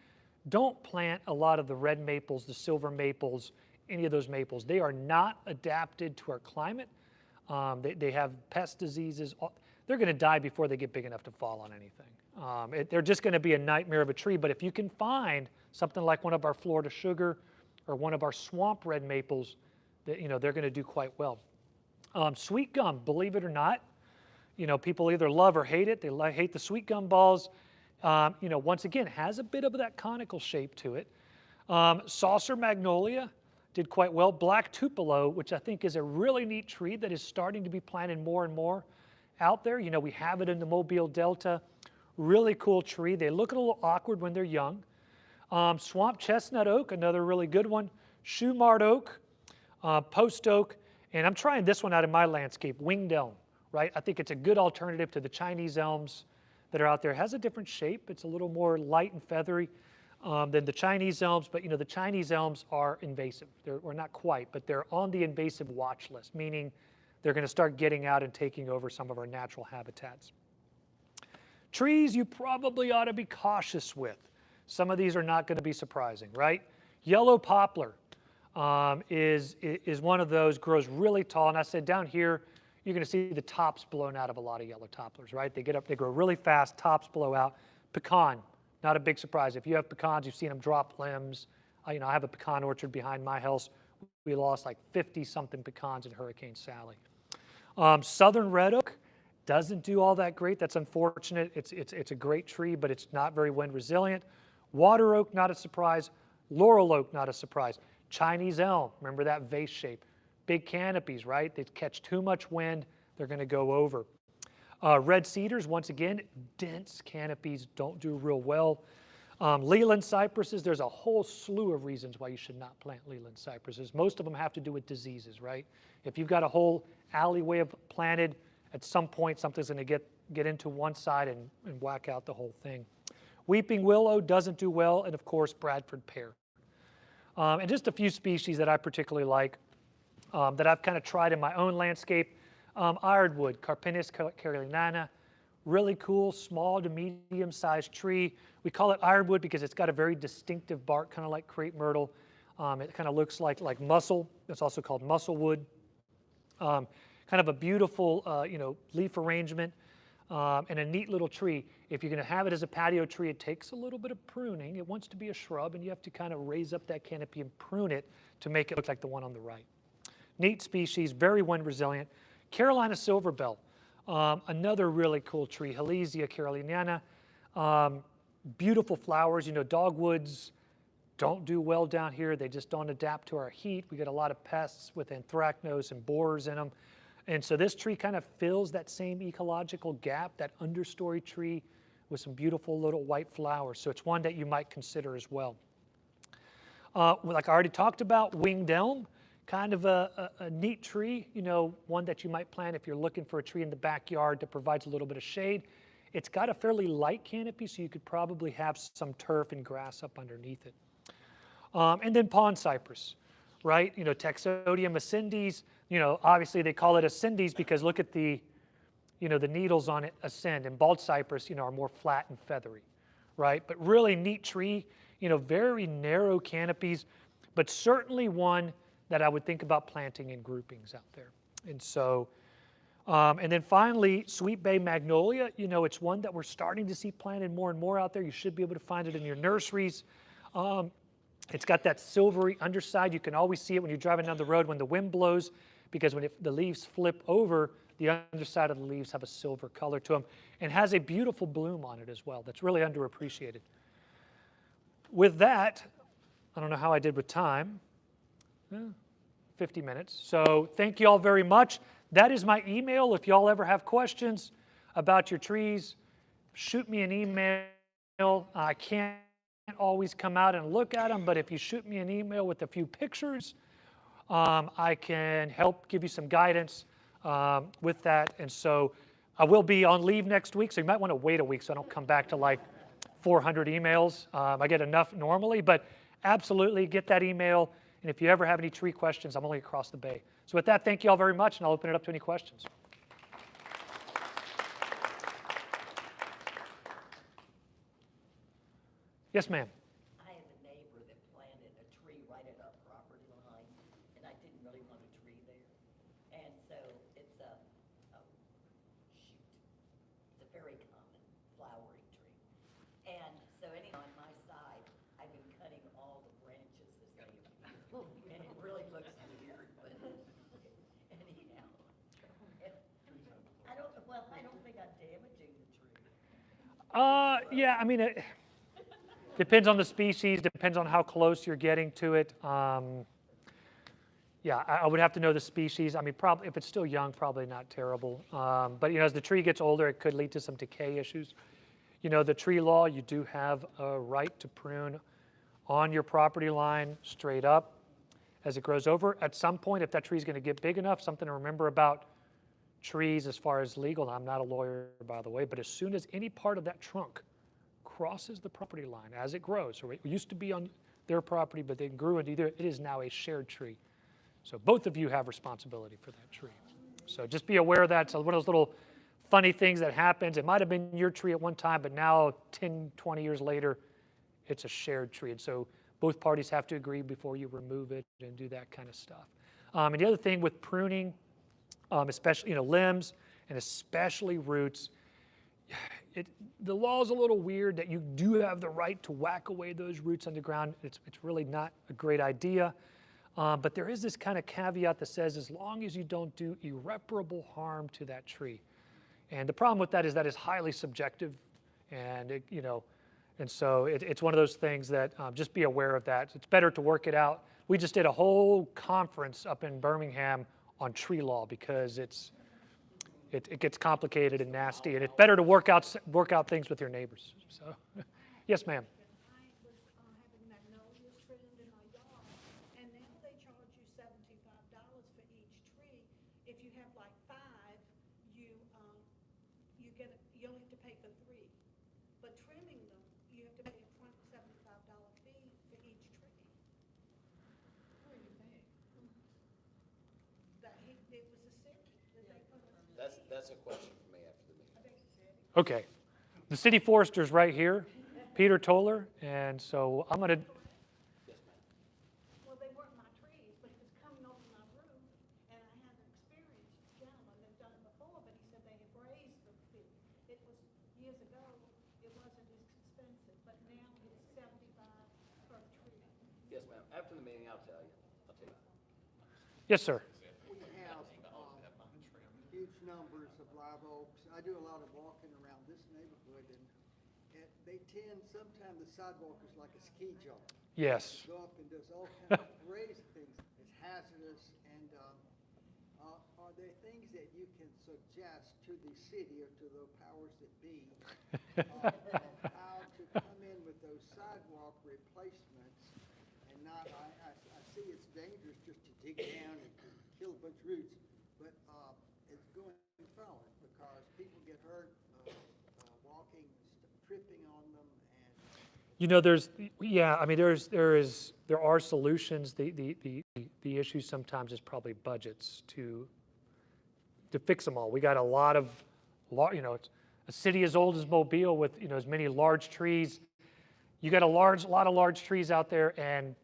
Don't plant a lot of the red maples, the silver maples, any of those maples. They are not adapted to our climate. They have pest diseases. They're going to die before they get big enough to fall on anything. They're just going to be a nightmare of a tree. But if you can find something like one of our Florida sugar or one of our swamp red maples, they're going to do quite well. Sweet gum, believe it or not, people either love or hate it. They hate the sweet gum balls. Once again, has a bit of that conical shape to it. Saucer magnolia did quite well. Black tupelo, which I think is a really neat tree that is starting to be planted more and more out there. We have it in the Mobile Delta. Really cool tree. They look a little awkward when they're young. Swamp chestnut oak, another really good one. Shumard oak, post oak, and I'm trying this one out in my landscape, winged elm. Right? I think it's a good alternative to the Chinese elms that are out there. It has a different shape. It's a little more light and feathery. than the Chinese elms, but the Chinese elms are invasive. Or not quite, but they're on the invasive watch list, meaning they're going to start getting out and taking over some of our natural habitats. Trees you probably ought to be cautious with. Some of these are not going to be surprising, right? Yellow poplar is one of those, grows really tall. And I said down here, you're going to see the tops blown out of a lot of yellow poplars, right? They get up, they grow really fast, tops blow out. Pecan, not a big surprise. If you have pecans, you've seen them drop limbs. I have a pecan orchard behind my house. We lost like 50-something pecans in Hurricane Sally. Southern red oak doesn't do all that great. That's unfortunate. It's a great tree, but it's not very wind resilient. Water oak, not a surprise. Laurel oak, not a surprise. Chinese elm, remember that vase shape. Big canopies, right? They catch too much wind, they're going to go over. Red cedars, once again, dense canopies don't do real well. Leland cypresses, there's a whole slew of reasons why you should not plant Leland cypresses. Most of them have to do with diseases, right? If you've got a whole alleyway planted, at some point something's going to get into one side and whack out the whole thing. Weeping willow doesn't do well, and of course Bradford pear. And just a few species that I particularly like that I've kind of tried in my own landscape. Ironwood, Carpinus caroliniana, really cool, small to medium-sized tree. We call it ironwood because it's got a very distinctive bark, kind of like crepe myrtle. It kind of looks like mussel. It's also called musselwood. Kind of a beautiful, leaf arrangement and a neat little tree. If you're going to have it as a patio tree, it takes a little bit of pruning. It wants to be a shrub, and you have to kind of raise up that canopy and prune it to make it look like the one on the right. Neat species, very wind resilient. Carolina silverbell, another really cool tree, Halesia caroliniana. Beautiful flowers. Dogwoods don't do well down here. They just don't adapt to our heat. We get a lot of pests with anthracnose and borers in them. And so this tree kind of fills that same ecological gap, that understory tree with some beautiful little white flowers. So it's one that you might consider as well. Like I already talked about, winged elm, kind of a neat tree, one that you might plant if you're looking for a tree in the backyard that provides a little bit of shade. It's got a fairly light canopy, so you could probably have some turf and grass up underneath it. And then pond cypress, right? Taxodium ascendis, obviously they call it ascendis because look at the needles on it ascend, and bald cypress, are more flat and feathery, right? But really neat tree, very narrow canopies, but certainly one that I would think about planting in groupings out there. And so, and then finally, sweet bay magnolia, it's one that we're starting to see planted more and more out there. You should be able to find it in your nurseries. It's got that silvery underside. You can always see it when you're driving down the road when the wind blows, because when the leaves flip over, the underside of the leaves have a silver color to them, and has a beautiful bloom on it as well. That's really underappreciated. With that, I don't know how I did with time. 50 minutes. So thank you all very much. That is my email. If y'all ever have questions about your trees, shoot me an email. I can't always come out and look at them, but if you shoot me an email with a few pictures, I can help give you some guidance with that. And so I will be on leave next week, so you might want to wait a week so I don't come back to like 400 emails. I get enough normally, but absolutely get that email. And if you ever have any tree questions, I'm only across the bay. So with that, thank you all very much, and I'll open it up to any questions. Yes, ma'am. I have a neighbor that planted a tree right at our property line, and I didn't really want a tree there. And so it's a very common flowering tree. And so anyhow, on my side, I've been cutting all the branches as they appear. And it really looks weird, but anyhow. I don't think I'm damaging the tree. Yeah, I mean, it depends on the species, depends on how close you're getting to it. Yeah, I would have to know the species. I mean, probably if it's still young, probably not terrible. But as the tree gets older, it could lead to some decay issues. The tree law, you do have a right to prune on your property line straight up as it grows over. At some point, if that tree is going to get big enough, something to remember about trees as far as legal, and I'm not a lawyer, by the way, but as soon as any part of that trunk crosses the property line as it grows. So it used to be on their property, but they grew it either. It is now a shared tree. So both of you have responsibility for that tree. So just be aware of that. It's one of those little funny things that happens. It might have been your tree at one time, but now 10, 20 years later, it's a shared tree. And so both parties have to agree before you remove it and do that kind of stuff. And the other thing with pruning, especially limbs and especially roots, the law is a little weird that you do have the right to whack away those roots underground. It's really not a great idea. But there is this kind of caveat that says as long as you don't do irreparable harm to that tree. And the problem with that is highly subjective, and and so it's one of those things that just be aware of that. It's better to work it out. We just did a whole conference up in Birmingham on tree law because it gets complicated and nasty, and it's better to work out things with your neighbors. So, yes, ma'am. I was having magnolias trimmed in my yard, and now they charge you $75 for each tree. If you have like 5, you only have to pay for 3. But trimming them, you have to pay a $75 fee for each tree. Who are you paying? It was a city that they put us. That's a question for me after the meeting. Okay. The city forester's right here, Peter Toller, and so I'm going to. Yes, ma'am. Well, they weren't my trees, but it was coming over my roof, and I had an experienced gentleman that done it before, but he said they had raised the fee. It was years ago, it wasn't as expensive, but now it's $75 per tree. Yes, ma'am. After the meeting, I'll tell you. Yes, sir. We have huge numbers of live oaks. I do a lot of walking around this neighborhood, and they tend, sometimes the sidewalk is like a ski jump. Yes. Go up and does all kinds of crazy things. It's hazardous, and are there things that you can suggest to the city or to the powers that be of how to come in with those sidewalk replacements and not, I see it's dangerous just to dig down and to kill a bunch of roots, but it's going forward because people get hurt walking, tripping on them, and there are solutions. The issue sometimes is probably budgets to fix them all. We got a lot of, it's a city as old as Mobile with as many large trees. You got a lot of large trees out there, and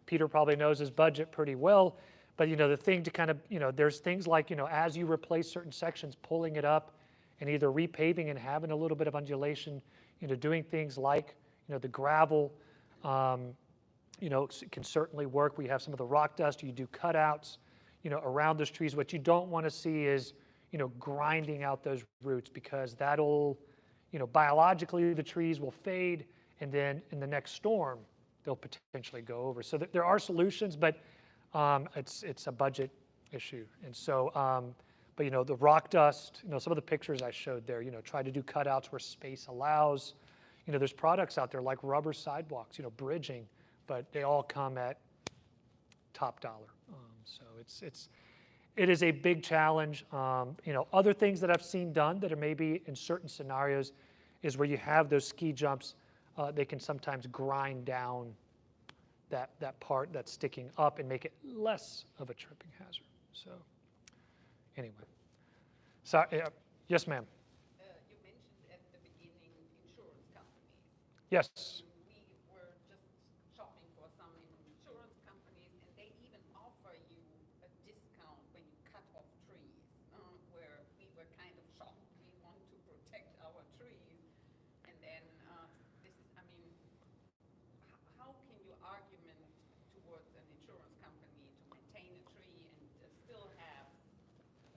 Peter probably knows his budget pretty well. But the thing to kind of there's things like as you replace certain sections, pulling it up and either repaving and having a little bit of undulation. Doing things like the gravel, can certainly work. We have some of the rock dust. You do cutouts, around those trees. What you don't want to see is grinding out those roots, because that'll, biologically the trees will fade, and then in the next storm they'll potentially go over. So there are solutions, but it's a budget issue. And so, but the rock dust, some of the pictures I showed there, try to do cutouts where space allows. There's products out there like rubber sidewalks, bridging, but they all come at top dollar. So it is a big challenge. Other things that I've seen done that are maybe in certain scenarios is where you have those ski jumps, they can sometimes grind down that part that's sticking up and make it less of a tripping hazard. So anyway, so yes, ma'am. You mentioned at the beginning insurance companies. Yes. We were just shopping for some insurance companies, and they even offer you a discount when you cut off trees, where we were kind of shocked. We want to protect our trees, and then how can you argument towards an insurance company to maintain a tree and still have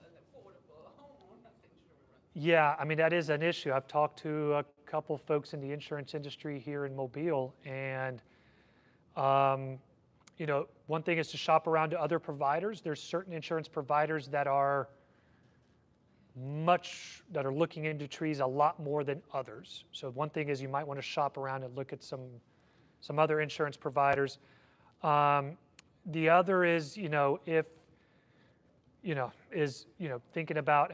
an affordable homeowner's insurance? Yeah, that is an issue. I've talked to a couple folks in the insurance industry here in Mobile, and one thing is to shop around to other providers. There's certain insurance providers that are looking into trees a lot more than others. So one thing is you might want to shop around and look at some other insurance providers. The other is, if thinking about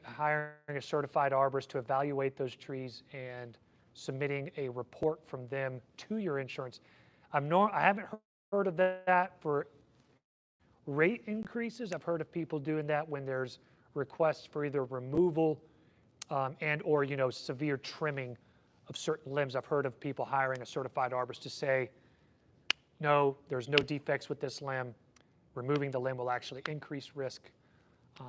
hiring a certified arborist to evaluate those trees and submitting a report from them to your insurance. I haven't heard of that for rate increases. I've heard of people doing that when there's requests for either removal and or severe trimming of certain limbs. I've heard of people hiring a certified arborist to say, no, there's no defects with this limb. Removing the limb will actually increase risk.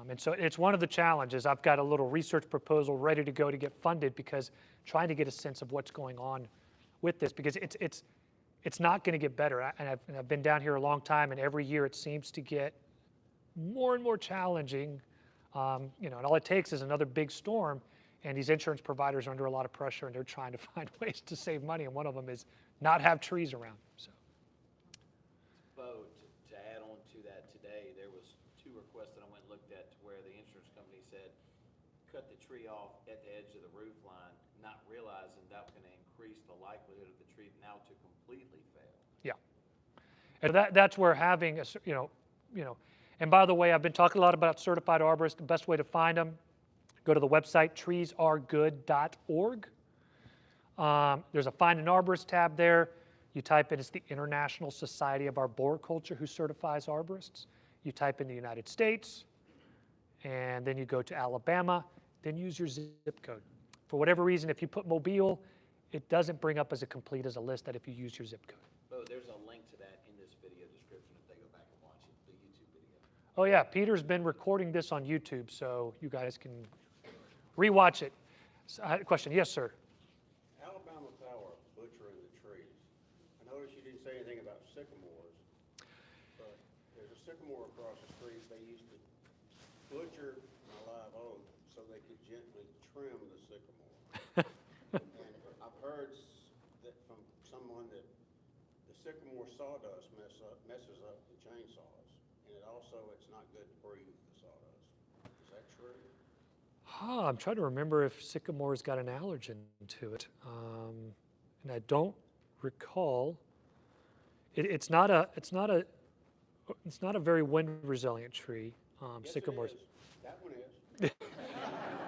And so it's one of the challenges. I've got a little research proposal ready to go to get funded because trying to get a sense of what's going on with this, because it's not going to get better. And I've been down here a long time, and every year it seems to get more and more challenging. And all it takes is another big storm, and these insurance providers are under a lot of pressure, and they're trying to find ways to save money, and one of them is not have trees around. So. Bo, to add on to that today, there was 2 requests that I went and looked at to where the insurance company said, cut the tree off at the edge of the roof line, not realizing that was going to increase the likelihood of the tree now to completely fail. Yeah, and that's where having a, and by the way, I've been talking a lot about certified arborists. The best way to find them, go to the website treesaregood.org. There's a Find an Arborist tab there. You type in, it's the International Society of Arboriculture who certifies arborists. You type in the United States, and then you go to Alabama, then use your zip code. For whatever reason, if you put Mobile, it doesn't bring up as complete as a list that if you use your zip code. Bo, there's a link to that in this video description if they go back and watch it, the YouTube video. Oh yeah, Peter's been recording this on YouTube, so you guys can rewatch it. So I had a question. Yes, sir. Alabama Power butchering the trees. I noticed you didn't say anything about sycamores, but there's a sycamore across the street. They used to butcher my live oak so they could gently trim the sycamore. And I've heard that from someone that the sycamore sawdust messes up the chainsaws, and it's not good to breathe the sawdust. Is that true? I'm trying to remember if sycamore's got an allergen to it, and I don't recall. It's not a very wind resilient tree. Yes, Sycamore's. it is. That one is.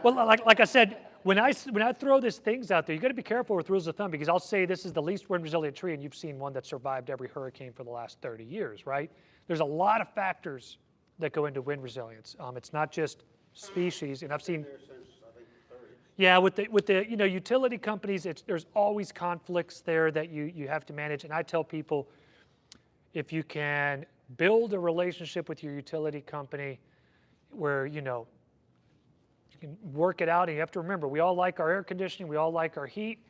Well, like I said, when I throw these things out there, you got to be careful with rules of thumb, because I'll say this is the least wind resilient tree, and you've seen one that survived every hurricane for the last 30 years, right? There's a lot of factors that go into wind resilience. It's not just species, and I've seen. There since, I think, the 30s. Yeah, with the utility companies, there's always conflicts there that you have to manage. And I tell people, if you can build a relationship with your utility company where you can work it out, and you have to remember, we all like our air conditioning, we all like our heat,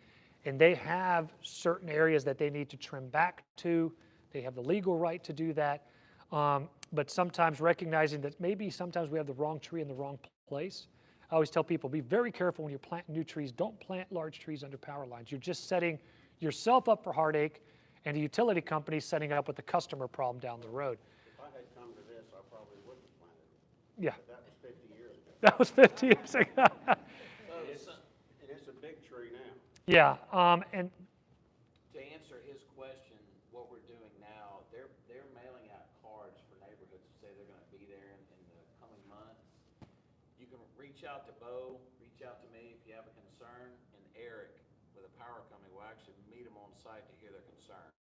and they have certain areas that they need to trim back to. They have the legal right to do that. But sometimes recognizing that maybe sometimes we have the wrong tree in the wrong place. I always tell people, be very careful when you're planting new trees. Don't plant large trees under power lines. You're just setting yourself up for heartache, and the utility company setting up with the customer problem down the road. If I had come to this, I probably wouldn't have planted it. Yeah. But that was 50 years ago. That was 50 years ago. And it's a big tree now. Yeah, and To answer his question, what we're doing now, they're mailing out cards for neighborhoods to say they're going to be there in the coming months. You can reach out to Bo, reach out to me if you have a concern, and Eric with a power company will actually meet them on site to hear their concerns.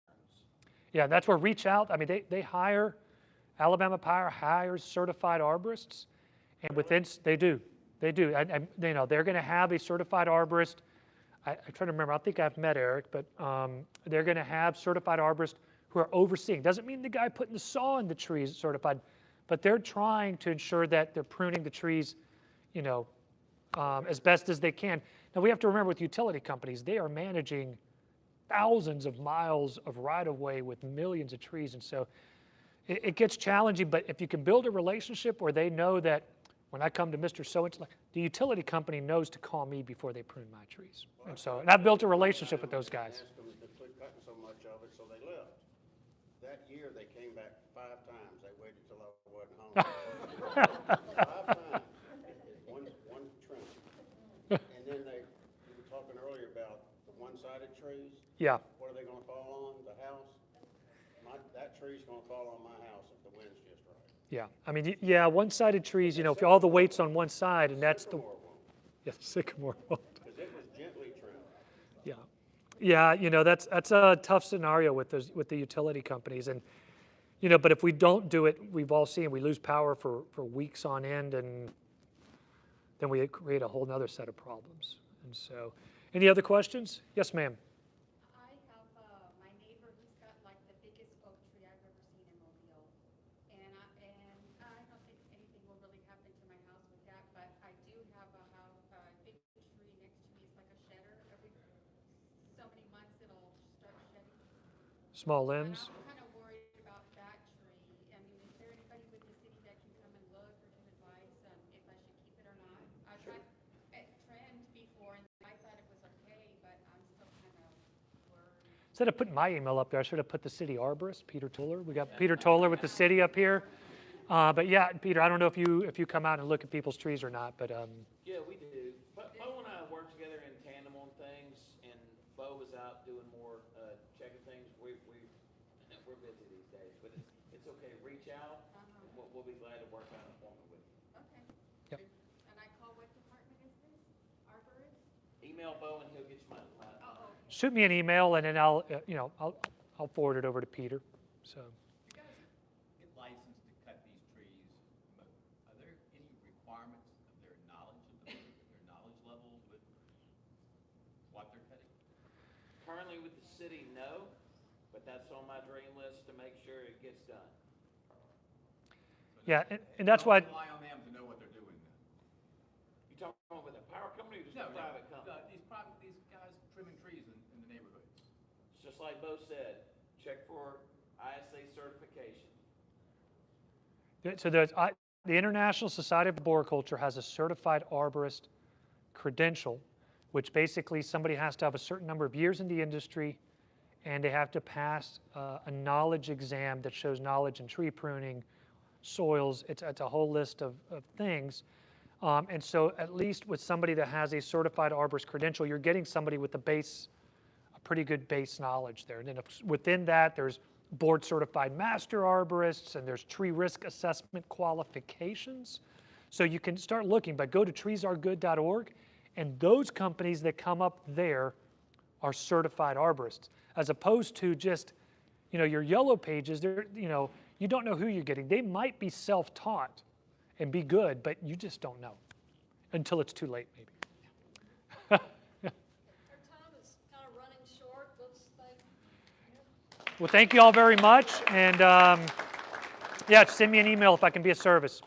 yeah, that's where reach out. I mean, they hire, Alabama Power hires certified arborists, and within, they do. And they're going to have a certified arborist. I'm trying to remember, I think I've met Eric, but they're going to have certified arborists who are overseeing. Doesn't mean the guy putting the saw in the tree is certified, but they're trying to ensure that they're pruning the trees, as best as they can. Now we have to remember with utility companies, they are managing thousands of miles of right-of-way with millions of trees, and so it gets challenging. But if you can build a relationship where they know that when I come to Mr. So-and-so, the utility company knows to call me before they prune my trees. And I've built a relationship with those guys. Asked them to quit cutting so much of it, so they left. That year, they came back 5 times. They waited till I wasn't home. 5 times, one trim. And then you were talking earlier about the one-sided trees. Yeah. What are they gonna fall on? The house? That tree's gonna fall on my house if the wind's just right. Yeah, I mean, yeah, one-sided trees, you know, if all the weight's on one side and that's the, Sycamore won't, yeah, sycamore won't. because it was gently trimmed. Yeah, yeah, you know, that's a tough scenario with the utility companies, and you know, but if we don't do it, we've all seen we lose power for weeks on end, and then we create a whole nother set of problems. And so, any other questions? Yes, ma'am. I have, my neighbor, he's got like the biggest oak tree I've ever seen in Mobile. And I don't think anything will really happen to my house with that, but I do have a big tree next to me. It's like a shedder. Every so many months it'll start shedding. Small And limbs. I'm kind of worried about that tree. I mean, is there anybody with the city that can come and look or give advice on if I should keep it or not? I've got it trimmed before and I thought it was okay, but I'm still kind of worried. Instead of putting my email up there, I should have put the city arborist, Peter Toller. We got Peter Toller with the city up here. But yeah, Peter, I don't know if you come out and look at people's trees or not, but Yeah, we do. Bo and I work together in tandem on things, and Bo was out doing more, checking things. We're busy these days, but it's okay. Reach out. We'll be glad to work out an appointment with you. Okay. Yep. And I call, what department is this? Arborist? Email Bo and he'll get you my Oh, okay. shoot me an email and then I'll forward it over to Peter. So. You guys get licensed to cut these trees, but are there any requirements of their knowledge level with what they're cutting? Currently with the city, no, but that's on my dream list to make sure it gets done. Yeah, and that's why. Don't rely on them to know what they're doing then. You talking about with a power company or just a private company? These guys trimming trees in the neighborhoods. It's just like Bo said, check for ISA certification. So the International Society of Arboriculture has a certified arborist credential, which basically somebody has to have a certain number of years in the industry, and they have to pass a knowledge exam that shows knowledge in tree pruning, soils. It's a whole list of things. And so at least with somebody that has a certified arborist credential, you're getting somebody with a pretty good base knowledge there. And then within that, there's board certified master arborists, and there's tree risk assessment qualifications. So you can start looking, but go to treesaregood.org, and those companies that come up there are certified arborists, as opposed to just, your yellow pages. You don't know who you're getting. They might be self-taught and be good, but you just don't know until it's too late, maybe. Our time is kind of running short. Let's thank. Well, thank you all very much, and yeah, send me an email if I can be of service.